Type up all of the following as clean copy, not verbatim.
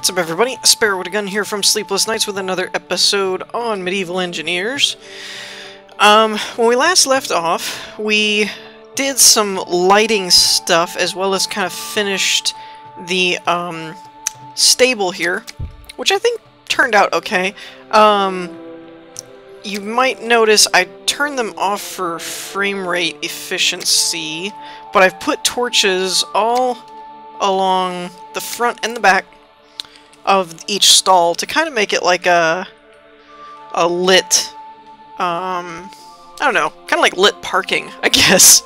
What's up, everybody? Sparrow with a Gun here from Sleepless Nights with another episode on Medieval Engineers. When we last left off, we did some lighting stuff as well as kind of finished the stable here, which I think turned out okay. You might notice I turned them off for frame rate efficiency, but I've put torches all along the front and the back of each stall to kind of make it like a lit, I don't know, kind of like lit parking, I guess.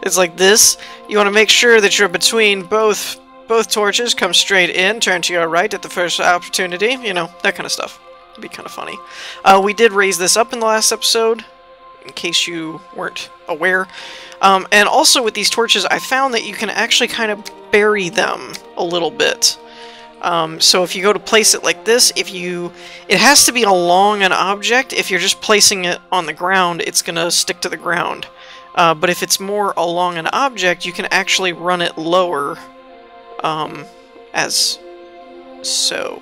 It's like this. You want to make sure that you're between both torches, come straight in, turn to your right at the first opportunity, you know, that kind of stuff. It'd be kind of funny. We did raise this up in the last episode, in case you weren't aware. And also with these torches, I found that you can actually kind of bury them a little bit. So if you go to place it like this, it has to be along an object. If you're just placing it on the ground, it's gonna stick to the ground. But if it's more along an object, you can actually run it lower, as so.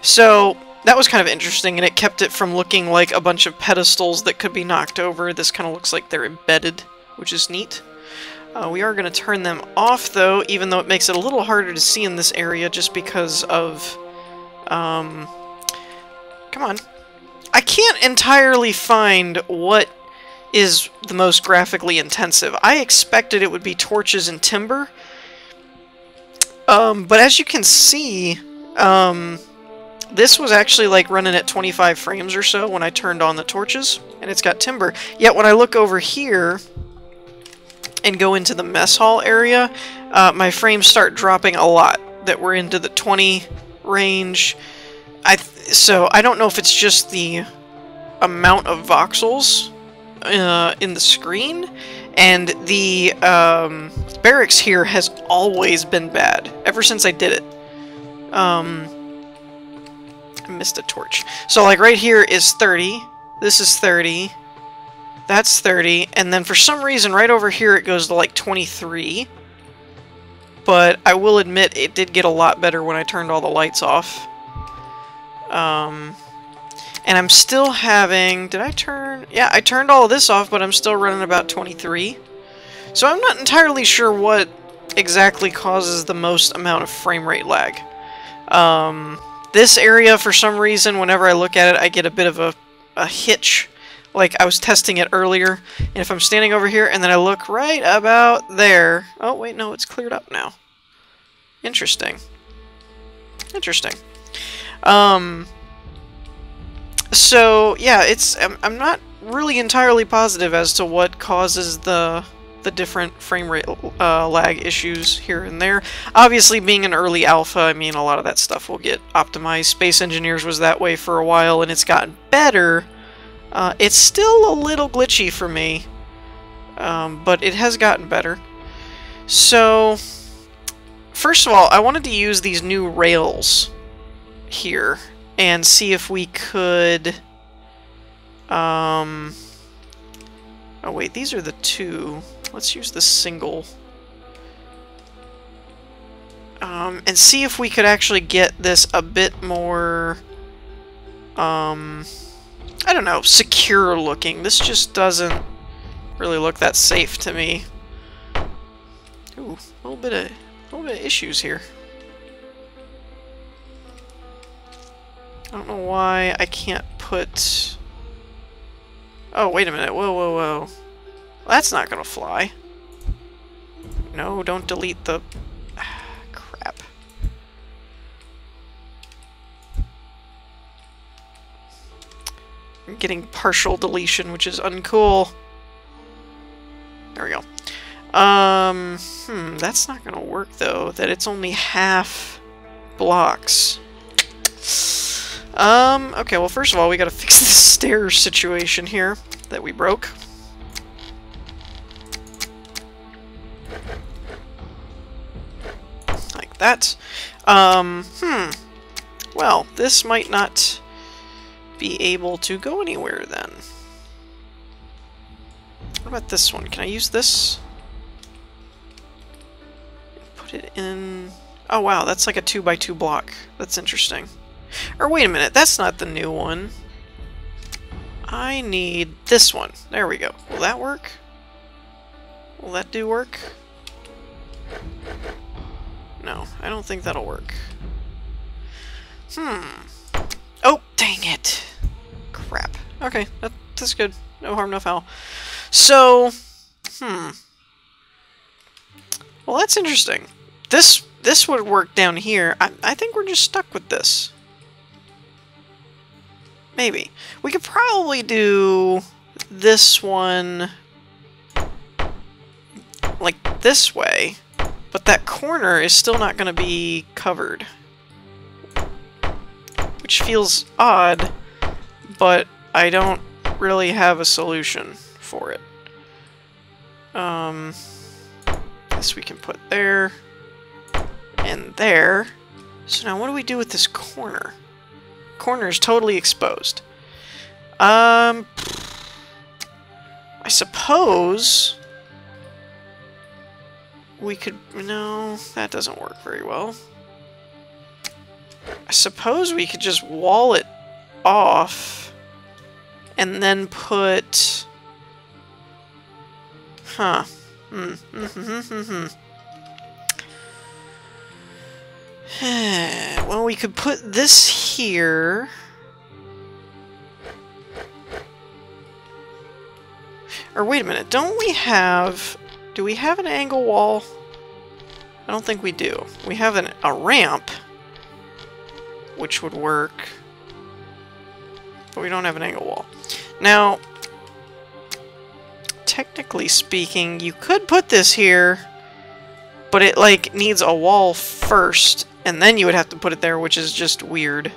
So that was kind of interesting, and it kept it from looking like a bunch of pedestals that could be knocked over. This kind of looks like they're embedded, which is neat. We are going to turn them off, though, even though it makes it a little harder to see in this area just because of... come on. I can't entirely find what is the most graphically intensive. I expected it would be torches and timber. But as you can see, this was actually like running at 25 frames or so when I turned on the torches, and it's got timber. Yet when I look over here and go into the mess hall area, my frames start dropping a lot, that we're into the 20 range. So I don't know if it's just the amount of voxels in the screen, and the barracks here has always been bad, ever since I did it. I missed a torch. So like right here is 30, this is 30, that's 30, and then for some reason right over here it goes to like 23. But I will admit it did get a lot better when I turned all the lights off. And I'm still having... Did I turn... Yeah, I turned all of this off, but I'm still running about 23. So I'm not entirely sure what exactly causes the most amount of frame rate lag. This area, for some reason, whenever I look at it, I get a bit of a hitch. Like I was testing it earlier, and if I'm standing over here and then I look right about there... Oh, wait, no, it's cleared up now. Interesting. Interesting. So, yeah, I'm not really entirely positive as to what causes the different frame rate lag issues here and there. Obviously, being an early alpha, I mean, a lot of that stuff will get optimized. Space Engineers was that way for a while, and it's gotten better. It's still a little glitchy for me, but it has gotten better. So, first of all, I wanted to use these new rails here and see if we could... Oh wait, these are the two. Let's use the single. And see if we could actually get this a bit more... I don't know, secure looking. This just doesn't really look that safe to me. Ooh, a little bit of issues here. I don't know why I can't put... Oh, wait a minute. Whoa, whoa, whoa. Well, that's not gonna fly. No, don't delete the... crap. I'm getting partial deletion, which is uncool. There we go. That's not gonna work, though. That it's only half blocks. Okay, well, first of all, we gotta fix this stairs situation here that we broke. Like that. Well, this might not be able to go anywhere then. What about this one? Can I use this? Put it in Oh wow, that's like a 2x2 block. That's interesting. Or wait a minute, that's not the new one. I need this one. There we go. Will that work? Will that do work? No, I don't think that'll work. Oh, dang it. Crap. Okay, that's good. No harm, no foul. So, well, that's interesting. This would work down here. I think we're just stuck with this. Maybe. We could probably do this one like this way, but that corner is still not going to be covered. Which feels odd, but I don't really have a solution for it. This we can put there and there. So now what do we do with this corner? Corner is totally exposed. I suppose we could... No, that doesn't work very well. I suppose we could just wall it off and then put... Huh. Well, we could put this here. Or wait a minute, don't we have... Do we have an angle wall? I don't think we do. We have a ramp, which would work, but we don't have an angle wall. Now, technically speaking, you could put this here, but it, like, needs a wall first, and then you would have to put it there, which is just weird.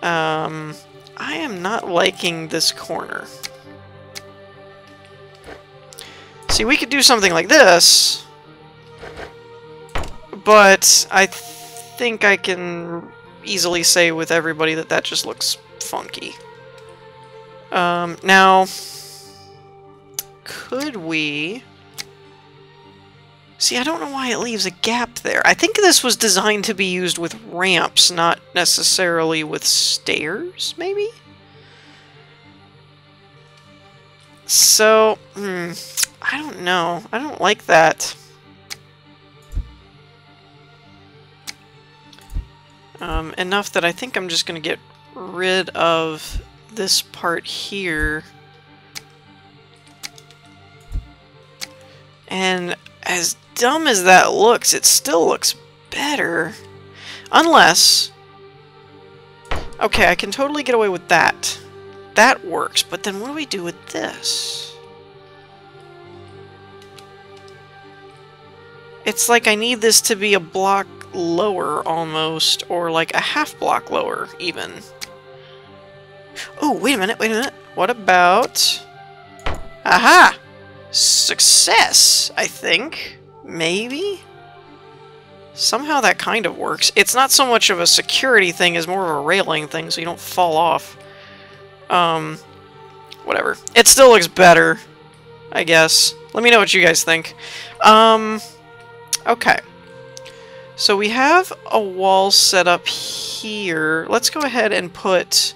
I am not liking this corner. See, we could do something like this, but I think I can easily say with everybody that that just looks funky. Now, could we... See, I don't know why it leaves a gap there. I think this was designed to be used with ramps, not necessarily with stairs, maybe? So, I don't know. I don't like that. Enough that I think I'm just going to get rid of this part here. And as dumb as that looks, it still looks better. Unless... Okay, I can totally get away with that. That works, but then what do we do with this? It's like I need this to be a block lower, almost, or like a half block lower, even. Oh, wait a minute, wait a minute. What about... Aha! Success, I think. Maybe? Somehow that kind of works. It's not so much of a security thing as more of a railing thing, so you don't fall off. Whatever. It still looks better, I guess. Let me know what you guys think. Okay. So we have a wall set up here. Let's go ahead and put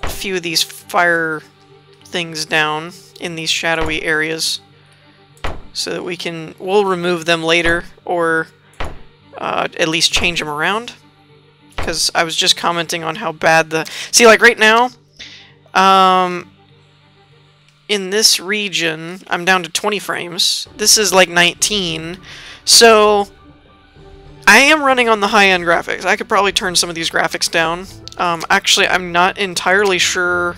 a few of these fire things down in these shadowy areas so that we'll remove them later, or at least change them around, because I was just commenting on how bad the... See, like right now, in this region, I'm down to 20 frames. This is like 19, so I am running on the high-end graphics. I could probably turn some of these graphics down. Actually, I'm not entirely sure.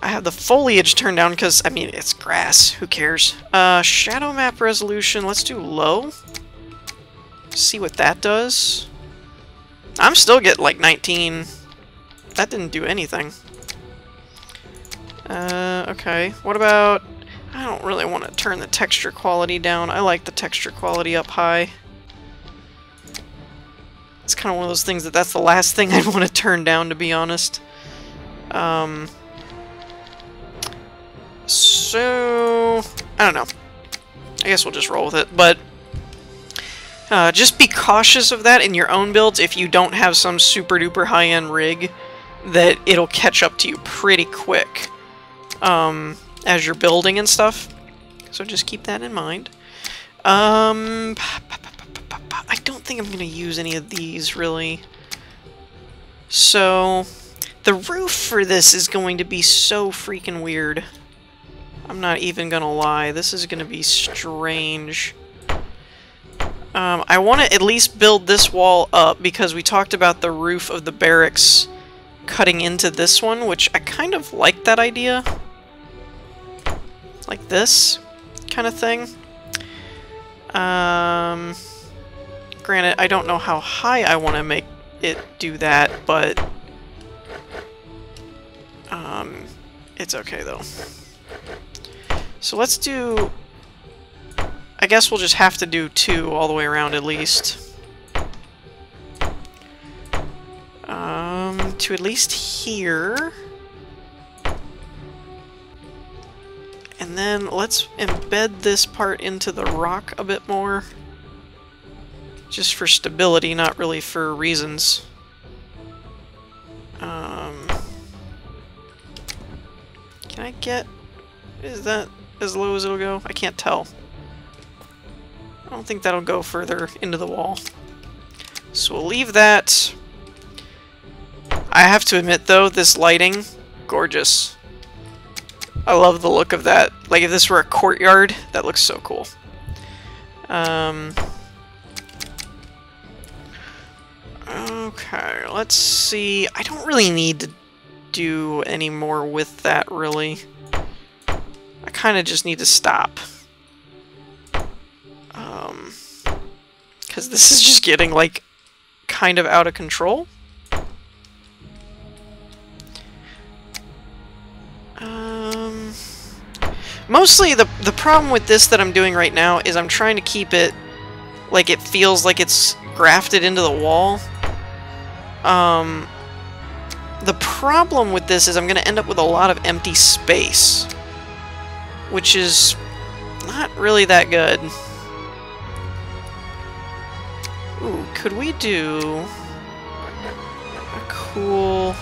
I have the foliage turned down because, I mean, it's grass. Who cares? Shadow map resolution, let's do low. See what that does. I'm still getting like 19. That didn't do anything. Okay. What about... I don't really want to turn the texture quality down. I like the texture quality up high. It's kind of one of those things that's the last thing I'd want to turn down, to be honest. So... I don't know. I guess we'll just roll with it, but... Just be cautious of that in your own builds if you don't have some super duper high-end rig, that it'll catch up to you pretty quick as you're building and stuff. So just keep that in mind. I don't think I'm going to use any of these, really. So, the roof for this is going to be so freaking weird. I'm not even going to lie. This is going to be strange. I want to at least build this wall up, because we talked about the roof of the barracks cutting into this one, which I kind of like that idea. Like this kind of thing. Granted, I don't know how high I want to make it do that, but it's okay though. So let's do... I guess we'll just have to do 2 all the way around at least. To at least here. And then let's embed this part into the rock a bit more. Just for stability, not really for reasons. Can I get... Is that as low as it'll go? I can't tell. I don't think that'll go further into the wall. So we'll leave that. I have to admit, though, this lighting, gorgeous. I love the look of that. Like, if this were a courtyard, that looks so cool. Okay, let's see. I don't really need to do any more with that, really. I kind of just need to stop. Because this is just getting, like, kind of out of control. Mostly, the problem with this that I'm doing right now is I'm trying to keep it like it feels like it's grafted into the wall. The problem with this is I'm going to end up with a lot of empty space, which is not really that good. Ooh, could we do a cool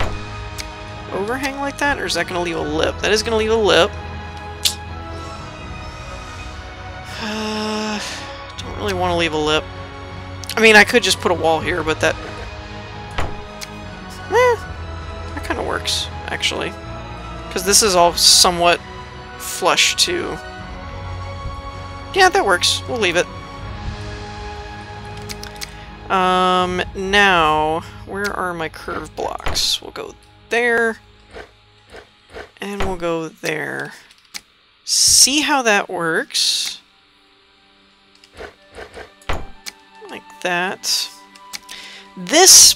overhang like that, or is that going to leave a lip? That is going to leave a lip. Don't really want to leave a lip. I mean, I could just put a wall here, but that... that kind of works, actually. Because this is all somewhat flush, too. Yeah, that works. We'll leave it. Now, where are my curve blocks? We'll go there, and we'll go there. See how that works. Like that. This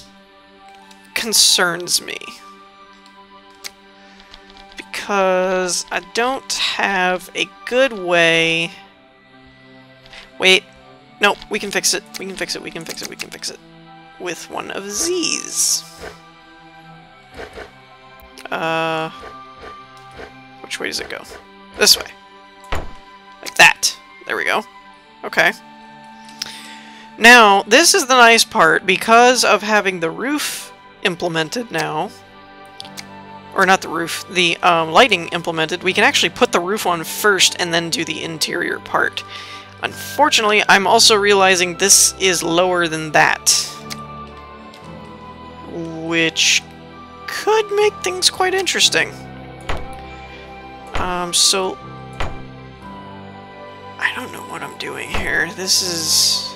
concerns me, because I don't have a good way... Wait. No, we can fix it. We can fix it. We can fix it. We can fix it. With one of these. Which way does it go? This way. Like that. There we go. Okay. Now, this is the nice part. Because of having the roof implemented now, or not the roof, the lighting implemented, we can actually put the roof on first and then do the interior part. Unfortunately, I'm also realizing this is lower than that, which could make things quite interesting. So I don't know what I'm doing here. This is...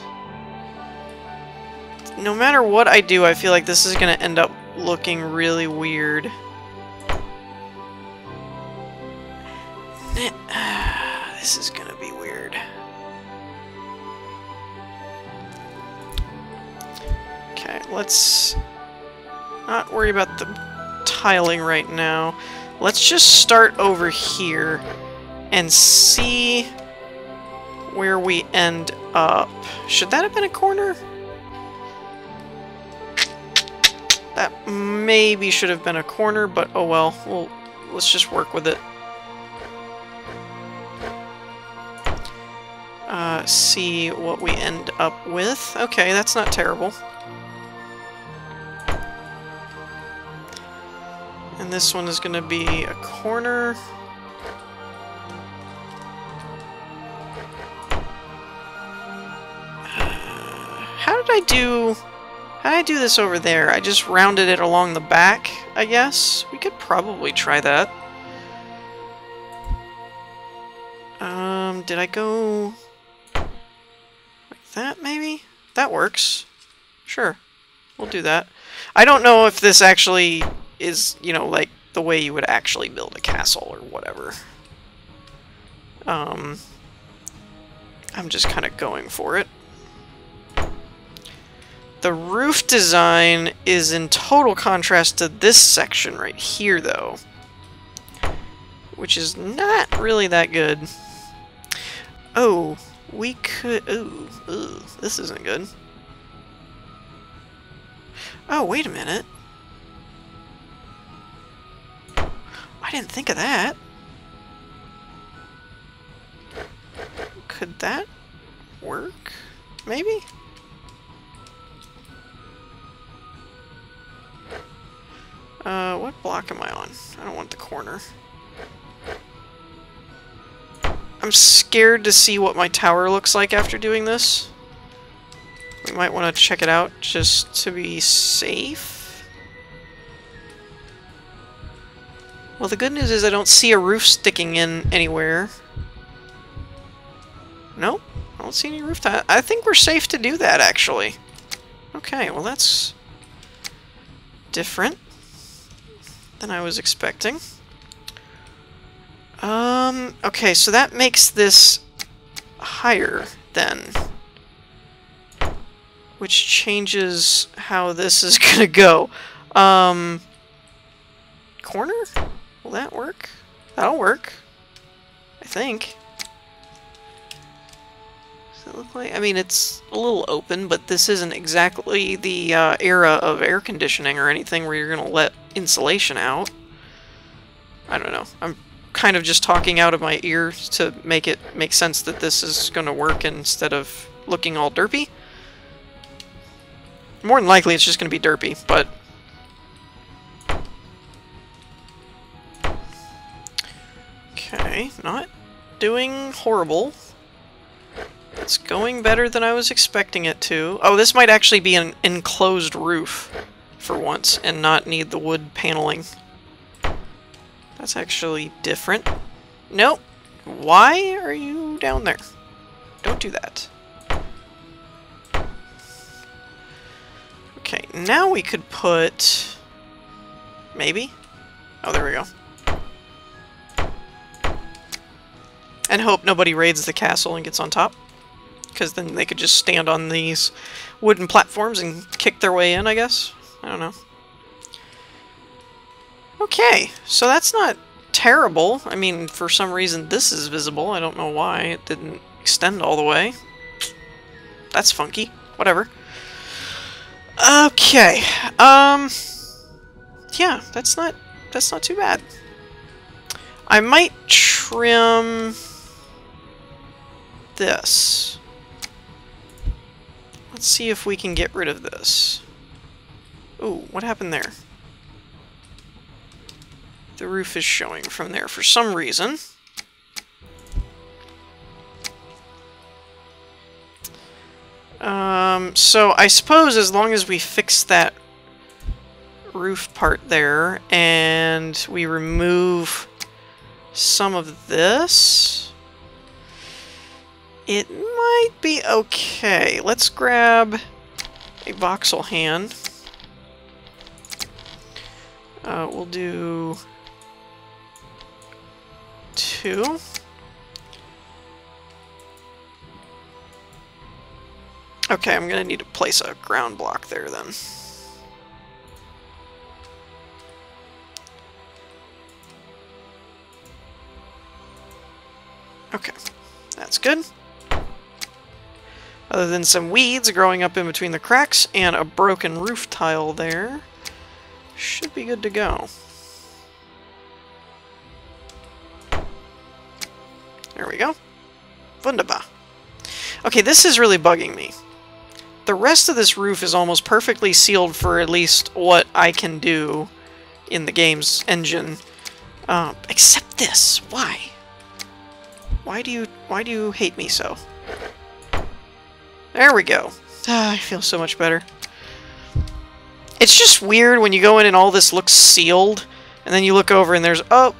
No matter what I do, I feel like this is going to end up looking really weird. This is going to be weird. Okay, let's not worry about the tiling right now. Let's just start over here and see where we end up. Should that have been a corner? That maybe should have been a corner, but oh well. Let's just work with it. see what we end up with. Okay, that's not terrible. And this one is going to be a corner. How did I do this over there? I just rounded it along the back, I guess. We could probably try that. Did I go like that, maybe? That works. Sure. We'll do that. I don't know if this actually is, you know, like the way you would actually build a castle or whatever. I'm just kind of going for it. The roof design is in total contrast to this section right here, though, which is not really that good. Oh, we could... Ooh, this isn't good. Oh, wait a minute. I didn't think of that. Could that work? Maybe? What block am I on? I don't want the corner. I'm scared to see what my tower looks like after doing this. We might want to check it out just to be safe. Well, the good news is I don't see a roof sticking in anywhere. Nope, I don't see any roof tile. I think we're safe to do that, actually. Okay, well that's different than I was expecting. Okay, so that makes this higher then, which changes how this is gonna go. Corner? Will that work? That'll work, I think. Does it look like? I mean, it's a little open, but this isn't exactly the era of air conditioning or anything where you're gonna let insulation out. I don't know. I'm kind of just talking out of my ears to make it make sense that this is going to work instead of looking all derpy. More than likely it's just going to be derpy, but... Okay, not doing horrible. It's going better than I was expecting it to. Oh, this might actually be an enclosed roof for once and not need the wood paneling. That's actually different. Nope. Why are you down there? Don't do that. Okay, now we could put... Maybe? Oh, there we go. And hope nobody raids the castle and gets on top. Because then they could just stand on these wooden platforms and kick their way in, I guess. I don't know. Okay, so that's not terrible. I mean, for some reason this is visible. I don't know why it didn't extend all the way. That's funky. Whatever. Okay. Yeah, that's not too bad. I might trim this. Let's see if we can get rid of this. Ooh, what happened there? The roof is showing from there for some reason. So I suppose as long as we fix that roof part there and we remove some of this, it might be okay. Let's grab a voxel hand. We'll do 2. Okay, I'm gonna need to place a ground block there then. Okay, that's good. Other than some weeds growing up in between the cracks and a broken roof tile there, should be good to go. There we go. Wunderbar. Okay, this is really bugging me. The rest of this roof is almost perfectly sealed for at least what I can do in the game's engine. Except this. Why? Why do you hate me so? There we go. I feel so much better. It's just weird when you go in and all this looks sealed, and then you look over and there's, oh,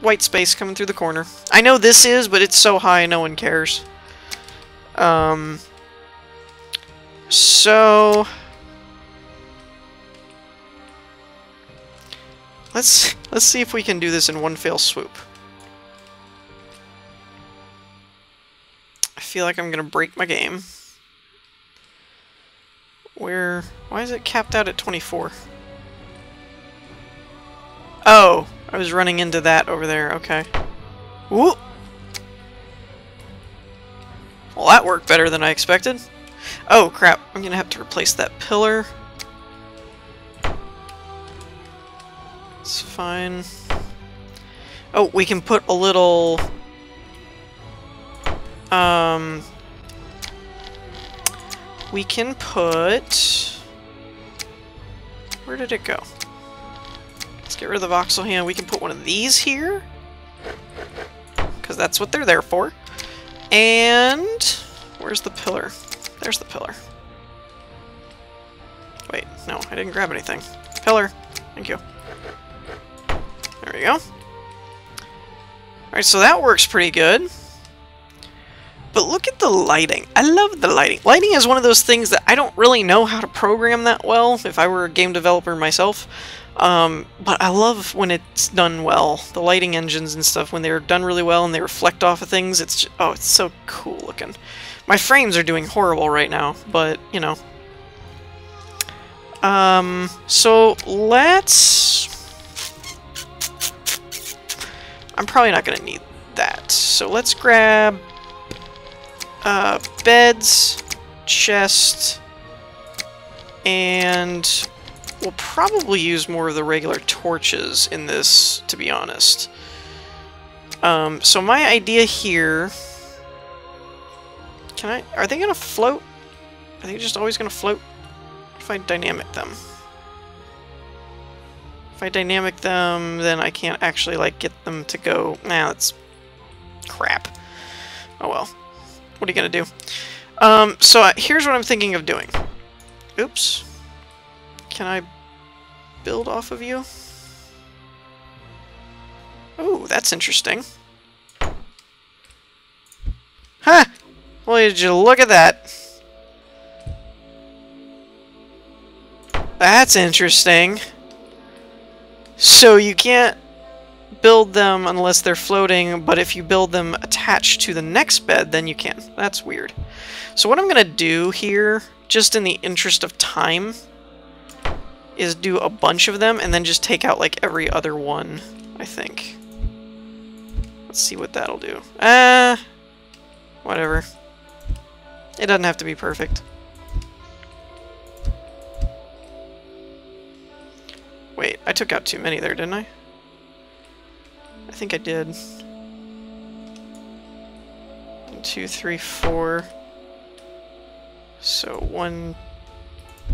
white space coming through the corner. I know this is, but it's so high no one cares. So let's see if we can do this in one fell swoop. I feel like I'm gonna break my game. Why is it capped out at 24? Oh, I was running into that over there, okay. Woo! Well, that worked better than I expected. Oh, crap. I'm gonna have to replace that pillar. It's fine. Oh, we can put a little... we can put... Where did it go? Let's get rid of the voxel hand. We can put one of these here. Because that's what they're there for. And... where's the pillar? There's the pillar. Wait, no, I didn't grab anything. Pillar. Thank you. There we go. Alright, so that works pretty good. But look at the lighting. I love the lighting. Lighting is one of those things that I don't really know how to program that well if I were a game developer myself. But I love when it's done well. The lighting engines and stuff, when they're done really well and they reflect off of things, it's just, oh, it's so cool looking. My frames are doing horrible right now, but, you know. So let's... I'm probably not going to need that. So let's grab beds, chest, and we'll probably use more of the regular torches in this, to be honest. So my idea here... Are they gonna float? Are they just always gonna float? If I dynamic them. If I dynamic them, then I can't actually, like, get them to go... Nah, that's... crap. Oh well. What are you gonna do? So here's what I'm thinking of doing. Oops. Can I build off of you? Oh, that's interesting. Huh! Well, did you look at that? That's interesting. So you can't build them unless they're floating, but if you build them attached to the next bed, then you can. That's weird. So what I'm gonna do here, just in the interest of time, is do a bunch of them and then just take out like every other one, I think. Let's see what that'll do. Whatever. It doesn't have to be perfect. Wait, I took out too many there, didn't I? I think I did. 1, 2, 3, 4. So 1,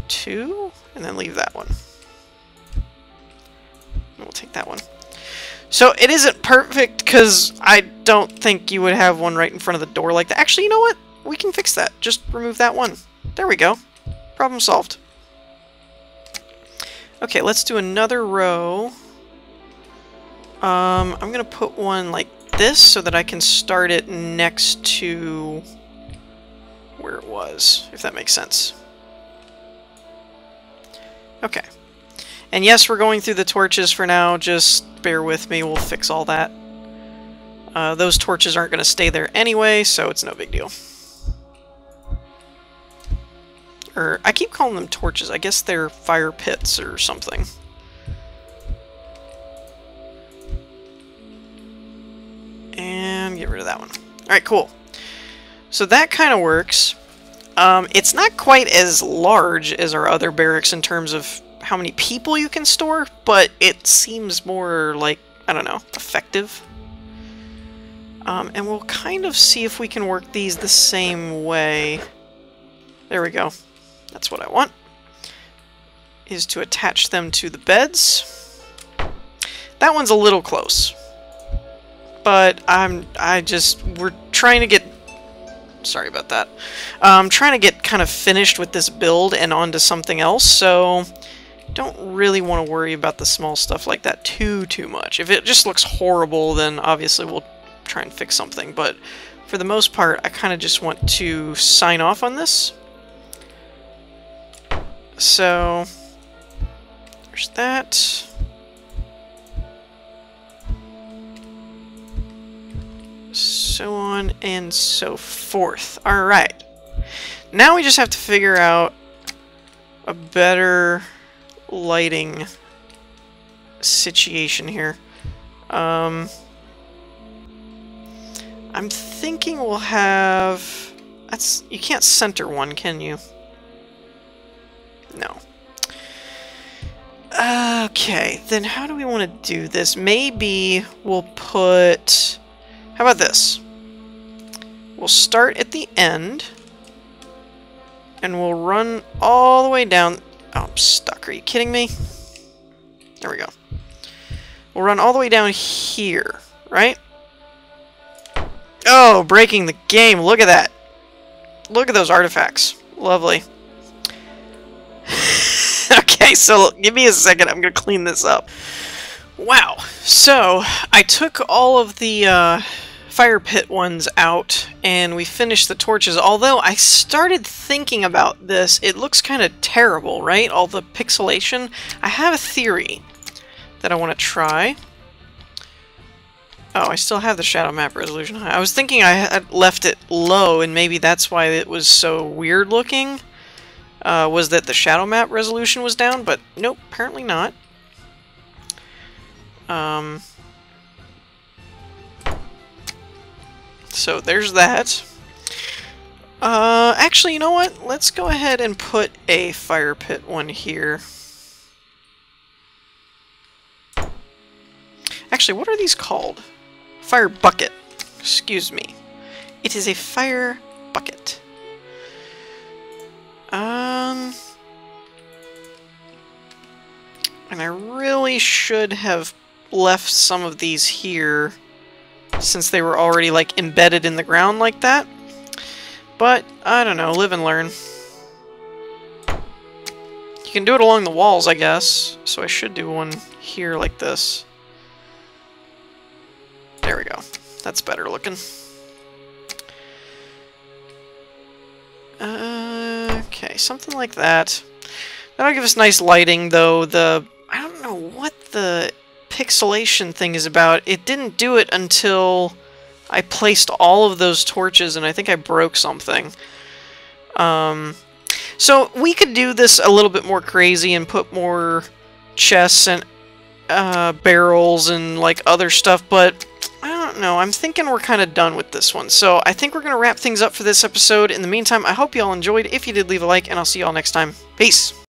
2, and then leave that one. And we'll take that one. So it isn't perfect because I don't think you would have one right in front of the door like that. Actually, you know what? We can fix that. Just remove that one. There we go. Problem solved. Okay, let's do another row. I'm gonna put one like this so that I can start it next to where it was, if that makes sense. Okay. And yes, we're going through the torches for now. Just bear with me. We'll fix all that. Those torches aren't going to stay there anyway, so it's no big deal. Or, I keep calling them torches. I guess they're fire pits or something. And get rid of that one. Alright, cool. So that kind of works. It's not quite as large as our other barracks in terms of how many people you can store, but it seems more like, I don't know, effective. And we'll kind of see if we can work these the same way. There we go. That's what I want. Is to attach them to the beds. That one's a little close. But we're trying to get... Sorry about that. I'm trying to get kind of finished with this build and onto something else, so don't really want to worry about the small stuff like that too much. If it just looks horrible, then obviously we'll try and fix something, but for the most part, I kind of just want to sign off on this. So, there's that. So on and so forth. Alright. Now we just have to figure out a better lighting situation here. I'm thinking we'll have... You can't center one, can you? No. Okay, then how do we want to do this? Maybe we'll put... How about this? We'll start at the end, and we'll run all the way down... Oh, I'm stuck. Are you kidding me? There we go. We'll run all the way down here, right? Oh, breaking the game. Look at that. Look at those artifacts. Lovely. Okay, so give me a second. I'm going to clean this up. Wow. So, I took all of the fire pit ones out, and we finished the torches. Although, I started thinking about this. It looks kind of terrible, right? All the pixelation. I have a theory that I want to try. Oh, I still have the shadow map resolution high. I was thinking I had left it low, and maybe that's why it was so weird looking. Was that the shadow map resolution was down, but nope, apparently not. So there's that. Actually, you know what? Let's go ahead and put a fire pit one here. Actually, what are these called? Fire bucket. Excuse me. It is a fire bucket. And I really should have left some of these here since they were already like embedded in the ground like that. But I don't know, live and learn. You can do it along the walls, I guess. So I should do one here like this. There we go. That's better looking. Okay, something like that. That'll give us nice lighting, though. I don't know what the pixelation thing is about. It didn't do it until I placed all of those torches, and I think I broke something. So we could do this a little bit more crazy and put more chests and barrels and like other stuff, but I don't know. I'm thinking we're kind of done with this one. So I think we're going to wrap things up for this episode. In the meantime, I hope you all enjoyed. If you did, leave a like, and I'll see you all next time. Peace!